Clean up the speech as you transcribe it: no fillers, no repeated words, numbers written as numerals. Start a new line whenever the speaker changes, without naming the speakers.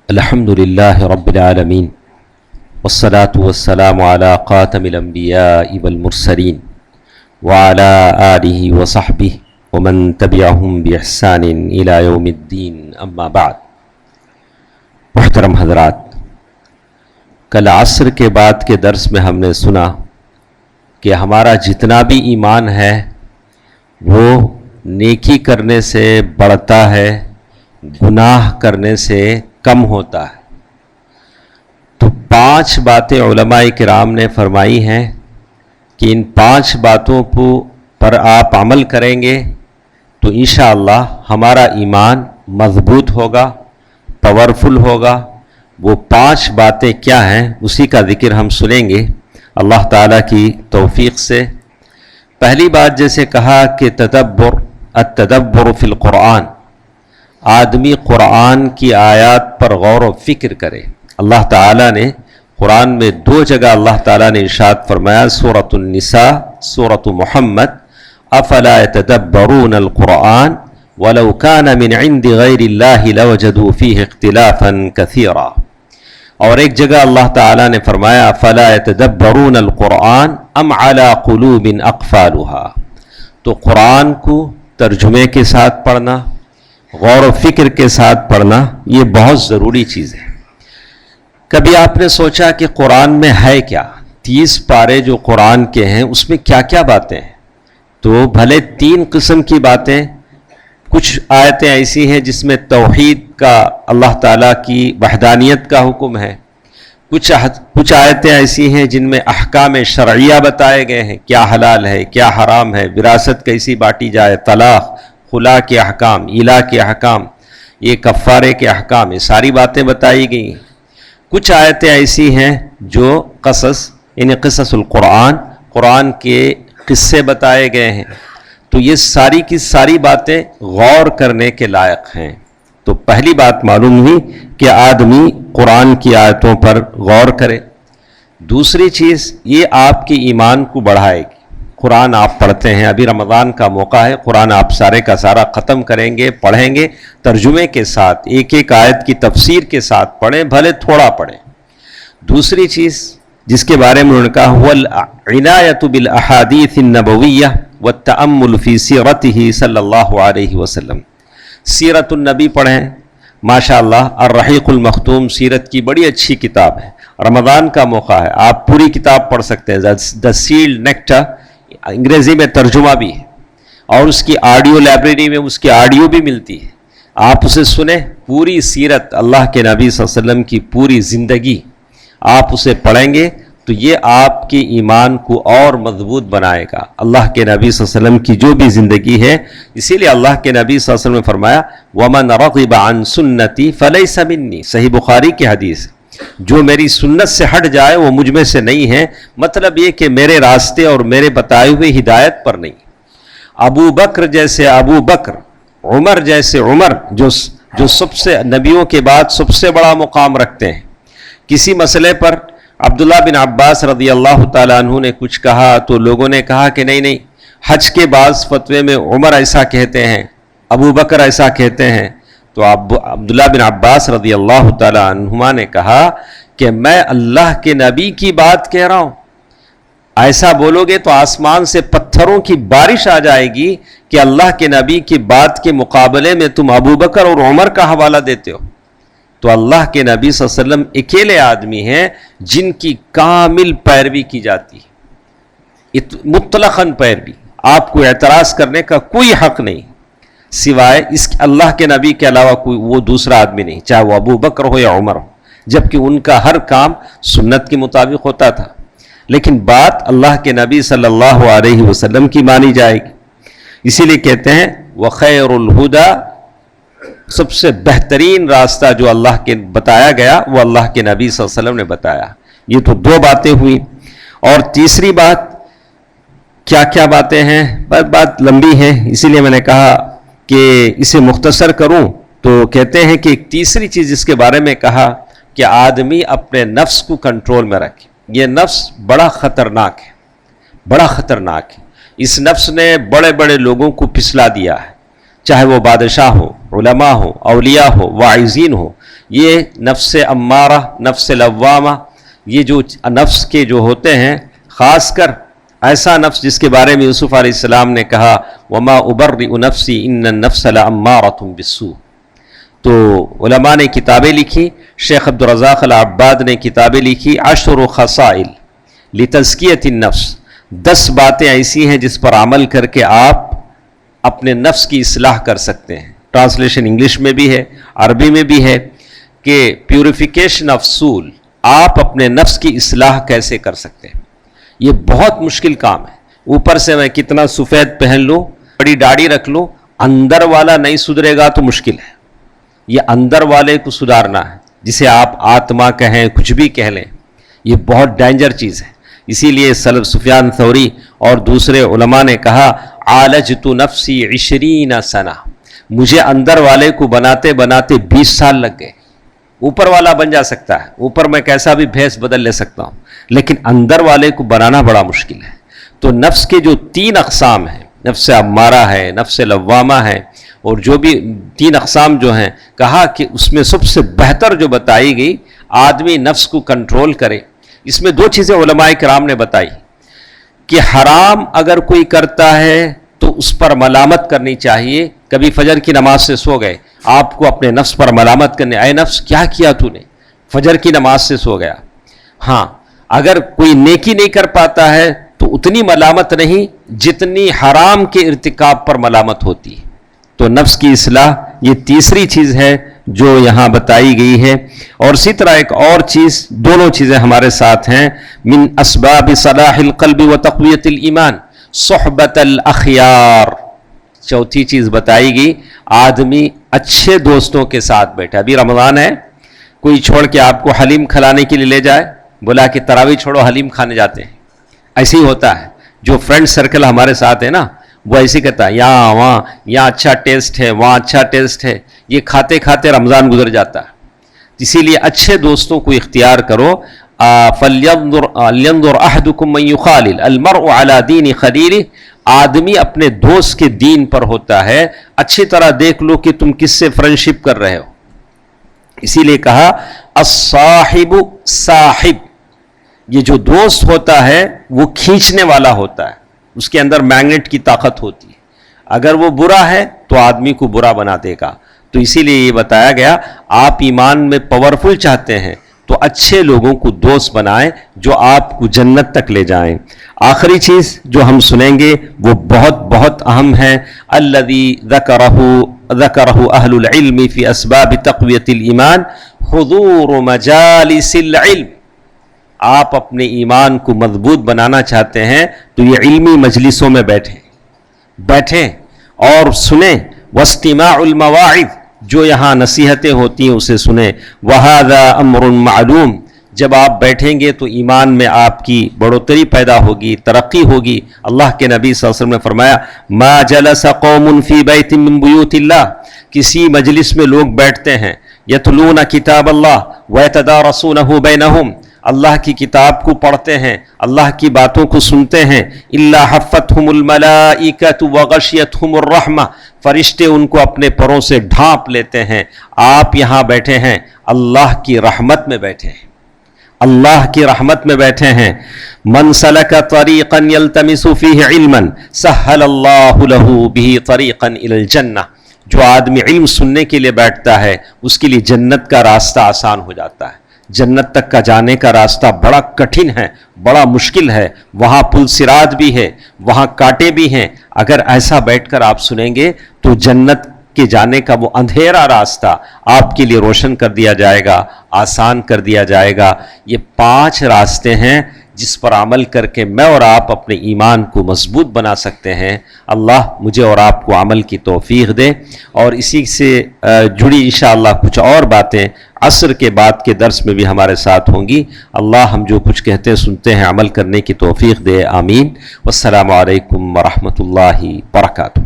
الحمد للہ رب العالمین والصلاة والسلام علی خاتم الانبیاء والمرسلین وعلی آلہ وصحبہ ومن تبعہم بإحسان الی یوم الدین اما بعد۔ محترم حضرات، کل عصر کے بعد کے درس میں ہم نے سنا کہ ہمارا جتنا بھی ایمان ہے وہ نیکی کرنے سے بڑھتا ہے، گناہ کرنے سے کم ہوتا ہے۔ تو 5 باتیں علماء کرام نے فرمائی ہیں کہ ان 5 باتوں پر آپ عمل کریں گے تو انشاءاللہ ہمارا ایمان مضبوط ہوگا، پاورفل ہوگا۔ وہ 5 باتیں کیا ہیں اسی کا ذکر ہم سنیں گے اللہ تعالیٰ کی توفیق سے۔ پہلی بات جیسے کہا کہ التدبر فی القرآن، آدمی قرآن کی آیات پر غور و فکر کرے۔ اللہ تعالیٰ نے قرآن میں 2 جگہ اللہ تعالیٰ نے ارشاد فرمایا، سورۃ النساء، سورۃ محمد، افلا يتدبرون القرآن ولو كان من عند غیر اللہ لوجدوا فیہ اختلافا کثیرا۔ اور ایک جگہ اللہ تعالیٰ نے فرمایا، افلا يتدبرون القرآن ام علی قلوب اقفالها۔ تو قرآن کو ترجمے کے ساتھ پڑھنا، غور و فکر کے ساتھ پڑھنا، یہ بہت ضروری چیز ہے۔ کبھی آپ نے سوچا کہ قرآن میں ہے کیا؟ 30 پارے جو قرآن کے ہیں اس میں کیا کیا باتیں ہیں؟ تو بھلے 3 قسم کی باتیں، کچھ آیتیں ایسی ہیں جس میں توحید کا، اللہ تعالیٰ کی وحدانیت کا حکم ہے، کچھ آیتیں ایسی ہیں جن میں احکام شرعیہ بتائے گئے ہیں، کیا حلال ہے، کیا حرام ہے، وراثت کیسی بانٹی جائے، طلاق، خلا کے احکام، ایلا کے احکام، یہ کفارے کے احکام، یہ ساری باتیں بتائی گئی ہیں۔ کچھ آیتیں ایسی ہیں جو قصص القرآن، قرآن کے قصے بتائے گئے ہیں۔ تو یہ ساری کی ساری باتیں غور کرنے کے لائق ہیں۔ تو پہلی بات معلوم ہوئی کہ آدمی قرآن کی آیتوں پر غور کرے۔ دوسری چیز، یہ آپ کے ایمان کو بڑھائے گی۔ قرآن آپ پڑھتے ہیں، ابھی رمضان کا موقع ہے، قرآن آپ سارے کا سارا ختم کریں گے، پڑھیں گے، ترجمے کے ساتھ، ایک ایک آیت کی تفسیر کے ساتھ پڑھیں، بھلے تھوڑا پڑھیں۔ دوسری چیز جس کے بارے میں انہوں نے کہا، العنایۃ بالاحادیث النبویہ والتأمل فی سیرتہ صلی اللہ علیہ وسلم۔ سیرت النبی پڑھیں، ماشاءاللہ الرحیق المختوم سیرت کی بڑی اچھی کتاب ہے۔ رمضان کا موقع ہے، آپ پوری کتاب پڑھ سکتے ہیں، دا سیلڈ نیکٹر، انگریزی میں ترجمہ بھی ہے، اور اس کی آڈیو لائبریری میں اس کی آڈیو بھی ملتی ہے، آپ اسے سنیں۔ پوری سیرت اللہ کے نبی صلی اللہ علیہ وسلم کی پوری زندگی آپ اسے پڑھیں گے تو یہ آپ کے ایمان کو اور مضبوط بنائے گا۔ اللہ کے نبی صلی اللہ علیہ وسلم کی جو بھی زندگی ہے، اسی لیے اللہ کے نبی صلی اللہ علیہ وسلم نے فرمایا، وَمَنْ رَغِبَ عَنْ سُنَّتِي فَلَيْسَ مِنِّي، صحیح بخاری کی حدیث، جو میری سنت سے ہٹ جائے وہ مجھ میں سے نہیں ہے۔ مطلب یہ کہ میرے راستے اور میرے بتائے ہوئے ہدایت پر نہیں۔ ابو بکر جیسے ابو بکر، عمر جیسے عمر، جو سب سے نبیوں کے بعد سب سے بڑا مقام رکھتے ہیں، کسی مسئلے پر عبداللہ بن عباس رضی اللہ تعالیٰ عنہ نے کچھ کہا تو لوگوں نے کہا کہ نہیں، حج کے بعض فتوے میں عمر ایسا کہتے ہیں، ابو بکر ایسا کہتے ہیں۔ تو عبداللہ بن عباس رضی اللہ تعالیٰ عنہما نے کہا کہ میں اللہ کے نبی کی بات کہہ رہا ہوں، ایسا بولو گے تو آسمان سے پتھروں کی بارش آ جائے گی کہ اللہ کے نبی کی بات کے مقابلے میں تم ابو بکر اور عمر کا حوالہ دیتے ہو۔ تو اللہ کے نبی صلی اللہ علیہ وسلم اکیلے آدمی ہیں جن کی کامل پیروی کی جاتی ہے، مطلقاً پیروی، آپ کو اعتراض کرنے کا کوئی حق نہیں سوائے اس اللہ کے نبی کے علاوہ کوئی وہ دوسرا آدمی نہیں، چاہے وہ ابو بکر ہو یا عمر ہو، جبکہ ان کا ہر کام سنت کے مطابق ہوتا تھا۔ لیکن بات اللہ کے نبی صلی اللہ علیہ وسلم کی مانی جائے گی، اسی لیے کہتے ہیں وخیر الہدی، سب سے بہترین راستہ جو اللہ کے بتایا گیا وہ اللہ کے نبی صلی اللہ علیہ وسلم نے بتایا۔ یہ تو 2 باتیں ہوئی، اور تیسری بات کیا کیا باتیں ہیں؟ بات لمبی ہے، اسی لیے میں نے کہا کہ اسے مختصر کروں۔ تو کہتے ہیں کہ ایک تیسری چیز جس کے بارے میں کہا کہ آدمی اپنے نفس کو کنٹرول میں رکھے۔ یہ نفس بڑا خطرناک ہے، بڑا خطرناک ہے۔ اس نفس نے بڑے بڑے لوگوں کو پھسلا دیا ہے، چاہے وہ بادشاہ ہو، علماء ہو، اولیاء ہو، واعظین ہو، یہ نفس امارہ، نفس لوامہ، یہ جو نفس کے جو ہوتے ہیں، خاص کر ایسا نفس جس کے بارے میں یوسف علیہ السلام نے کہا وما ابرئ نفسی ان النفس لامارۃ بالسوء. تو علماء نے کتابیں لکھی. شیخ عبدالرزاق العباد نے کتابیں لکھی 10 خصائل لتزکیۃ النفس. 10 باتیں ایسی ہیں جس پر عمل کر کے آپ اپنے نفس کی اصلاح کر سکتے ہیں. ٹرانسلیشن انگلش میں بھی ہے، عربی میں بھی ہے کہ پیوریفیکیشن آف سول، آپ اپنے نفس کی اصلاح کیسے کر سکتے ہیں. یہ بہت مشکل کام ہے. اوپر سے میں کتنا سفید پہن لوں، بڑی داڑھی رکھ لوں، اندر والا نہیں سدھرے گا تو مشکل ہے. یہ اندر والے کو سدھارنا ہے، جسے آپ آتما کہیں، کچھ بھی کہہ لیں. یہ بہت ڈینجر چیز ہے. اسی لیے سلف سفیان ثوری اور دوسرے علماء نے کہا عالجت نفسی 20 سنہ، مجھے اندر والے کو بناتے بناتے 20 سال لگ گئے. اوپر والا بن جا سکتا ہے، اوپر میں کیسا بھی بھیس بدل لے سکتا ہوں، لیکن اندر والے کو بنانا بڑا مشکل ہے. تو نفس کے جو 3 اقسام ہیں، نفس امارہ ہے، نفس لوامہ ہے، اور جو بھی 3 اقسام جو ہیں، کہا کہ اس میں سب سے بہتر جو بتائی گئی آدمی نفس کو کنٹرول کرے. اس میں 2 چیزیں علماء کرام نے بتائی کہ حرام اگر کوئی کرتا ہے تو اس پر ملامت کرنی چاہیے. کبھی فجر کی نماز سے سو گئے، آپ کو اپنے نفس پر ملامت کرنے، اے نفس کیا کیا تو نے، فجر کی نماز سے سو گیا. ہاں، اگر کوئی نیکی نہیں کر پاتا ہے تو اتنی ملامت نہیں جتنی حرام کے ارتکاب پر ملامت ہوتی ہے. تو نفس کی اصلاح یہ تیسری چیز ہے جو یہاں بتائی گئی ہے. اور اسی طرح ایک اور چیز، دونوں چیزیں ہمارے ساتھ ہیں، من اسباب صلاح القلب و تقویت الایمان صحبت الاخیار. چوتھی چیز بتائی گئی، آدمی اچھے دوستوں کے ساتھ بیٹھے. ابھی رمضان ہے، کوئی چھوڑ کے آپ کو حلیم کھلانے کے لیے لے جائے، بولا کہ تراویح چھوڑو حلیم کھانے جاتے ہیں. ایسے ہی ہوتا ہے. جو فرینڈ سرکل ہمارے ساتھ ہے نا، وہ ایسے کہتا ہے یہاں وہاں، یہاں اچھا ٹیسٹ ہے، وہاں اچھا ٹیسٹ ہے. یہ کھاتے کھاتے رمضان گزر جاتا ہے. اسی لیے اچھے دوستوں کو اختیار کرو. فَلْيَنْظُرْ أَحَدُكُمْ مَنْ يُخَالِلْ الْمَرْءُ عَلَى دِينِ خَلِيلِهِ. آدمی اپنے دوست کے دین پر ہوتا ہے. اچھی طرح دیکھ لو کہ تم کس سے فرینڈشپ کر رہے ہو. اسی لیے کہا الصاحب صاحب، یہ جو دوست ہوتا ہے وہ کھینچنے والا ہوتا ہے، اس کے اندر میگنیٹ کی طاقت ہوتی ہے. اگر وہ برا ہے تو آدمی کو برا بنا دے گا. تو اسی لیے یہ بتایا گیا آپ ایمان میں پاورفل چاہتے ہیں تو اچھے لوگوں کو دوست بنائیں جو آپ کو جنت تک لے جائیں. آخری چیز جو ہم سنیں گے وہ بہت بہت اہم ہے. الذی ذکرہ اہل العلم فی اسباب تقویت الایمان حضور مجالس العلم. آپ اپنے ایمان کو مضبوط بنانا چاہتے ہیں تو یہ علمی مجلسوں میں بیٹھیں اور سنیں. واستماع المواعظ، جو یہاں نصیحتیں ہوتی ہیں اسے سنیں. وہذا امر معلوم، جب آپ بیٹھیں گے تو ایمان میں آپ کی بڑھوتری پیدا ہوگی، ترقی ہوگی. اللہ کے نبی صلی اللہ علیہ وسلم نے فرمایا ما جلس قوم فی بیت من بیوت اللہ، کسی مجلس میں لوگ بیٹھتے ہیں یتلون کتاب اللہ ویتدارسونہ بینہم، اللہ کی کتاب کو پڑھتے ہیں، اللہ کی باتوں کو سنتے ہیں. الا حفتہم الملائکۃ وغشیتہم الرحمہ، فرشتے ان کو اپنے پروں سے ڈھانپ لیتے ہیں. آپ یہاں بیٹھے ہیں، اللہ کی رحمت میں بیٹھے ہیں، اللہ کی رحمت میں بیٹھے ہیں. من سلک طریقا یلتمس فیہ علما سہل اللہ لہ بہ طریقا الی الجنہ. جو آدمی علم سننے کے لیے بیٹھتا ہے اس کے لیے جنت کا راستہ آسان ہو جاتا ہے. جنت تک کا جانے کا راستہ بڑا کٹھن ہے، بڑا مشکل ہے. وہاں پل صراط بھی ہے، وہاں کانٹے بھی ہیں. اگر ایسا بیٹھ کر آپ سنیں گے تو جنت کے جانے کا وہ اندھیرا راستہ آپ کے لیے روشن کر دیا جائے گا، آسان کر دیا جائے گا. یہ 5 راستے ہیں جس پر عمل کر کے میں اور آپ اپنے ایمان کو مضبوط بنا سکتے ہیں. اللہ مجھے اور آپ کو عمل کی توفیق دے. اور اسی سے جڑی انشاءاللہ کچھ اور باتیں عصر کے بعد کے درس میں بھی ہمارے ساتھ ہوں گی. اللہ ہم جو کچھ کہتے سنتے ہیں عمل کرنے کی توفیق دے. آمین. والسلام علیکم ورحمۃ اللہ وبرکاتہ.